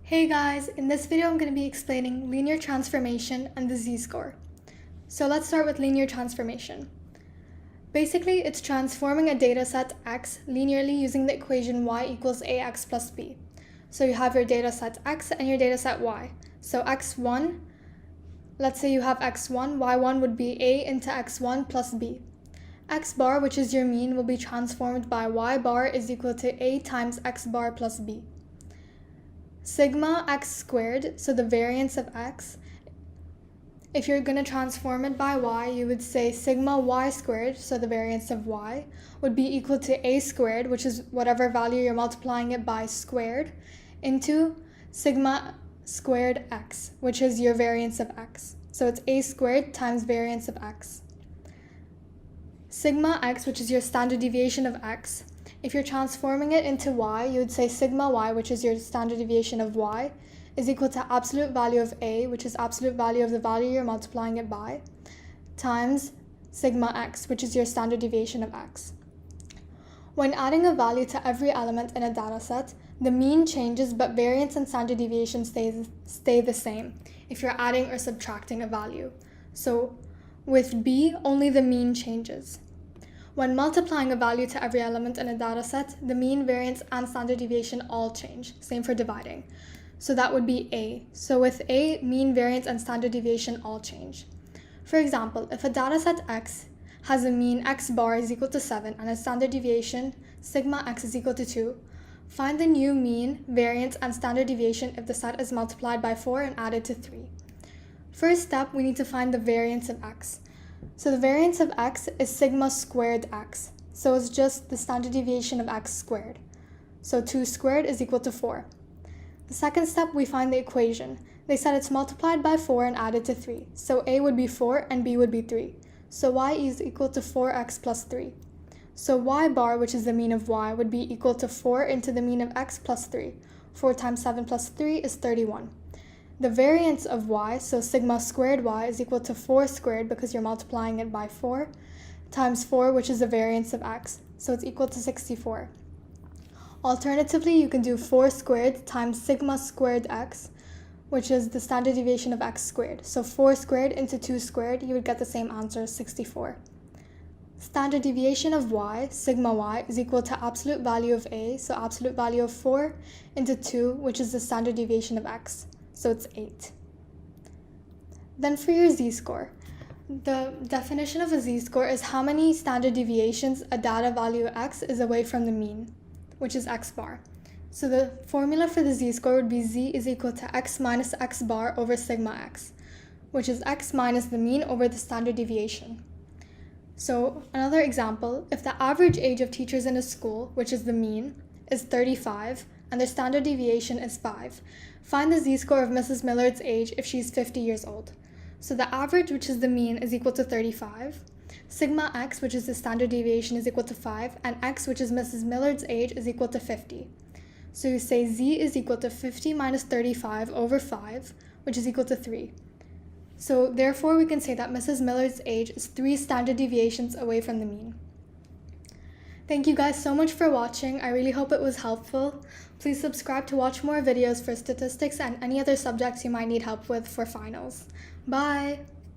Hey guys, in this video I'm going to be explaining linear transformation and the z-score. So let's start with linear transformation. Basically, it's transforming a data set x linearly using the equation y equals ax plus b. So you have your data set x and your data set y. So x1, let's say you have x1, y1 would be a into x1 plus b. X bar, which is your mean, will be transformed by y bar is equal to a times x bar plus b. Sigma x squared, so the variance of x, if you're going to transform it by y, you would say sigma y squared, so the variance of y, would be equal to a squared, which is whatever value you're multiplying it by squared, into sigma squared x, which is your variance of x. So it's a squared times variance of x. Sigma x, which is your standard deviation of x, if you're transforming it into y, you would say sigma y, which is your standard deviation of y, is equal to absolute value of a, which is absolute value of the value you're multiplying it by, times sigma x, which is your standard deviation of x. When adding a value to every element in a dataset, the mean changes, but variance and standard deviation stay the same if you're adding or subtracting a value. So with b, only the mean changes. When multiplying a value to every element in a dataset, the mean, variance, and standard deviation all change. Same for dividing. So that would be a. So with a, mean, variance, and standard deviation all change. For example, if a dataset x has a mean x bar is equal to 7 and a standard deviation sigma x is equal to 2, find the new mean, variance, and standard deviation if the set is multiplied by 4 and added to 3. First step, we need to find the variance of x. So the variance of x is sigma squared x. So it's just the standard deviation of x squared. So 2 squared is equal to 4. The second step, we find the equation. They said it's multiplied by 4 and added to 3. So a would be 4 and b would be 3. So y is equal to 4x plus 3. So y bar, which is the mean of y, would be equal to 4 into the mean of x plus 3. 4 times 7 plus 3 is 31. The variance of y, so sigma squared y, is equal to 4 squared because you're multiplying it by 4, times 4, which is the variance of x, so it's equal to 64. Alternatively, you can do 4 squared times sigma squared x, which is the standard deviation of x squared. So 4 squared into 2 squared, you would get the same answer, 64. Standard deviation of y, sigma y, is equal to absolute value of a, so absolute value of 4, into 2, which is the standard deviation of x. So it's 8. Then for your z-score, the definition of a z-score is how many standard deviations a data value x is away from the mean, which is x bar. So the formula for the z-score would be z is equal to x minus x bar over sigma x, which is x minus the mean over the standard deviation. So another example, if the average age of teachers in a school, which is the mean, is 35, and their standard deviation is 5. Find the z-score of Mrs. Millard's age if she's 50 years old. So the average, which is the mean, is equal to 35. Sigma x, which is the standard deviation, is equal to 5. And x, which is Mrs. Millard's age, is equal to 50. So you say z is equal to 50 minus 35 over 5, which is equal to 3. So therefore, we can say that Mrs. Millard's age is 3 standard deviations away from the mean. Thank you guys so much for watching. I really hope it was helpful. Please subscribe to watch more videos for statistics and any other subjects you might need help with for finals. Bye!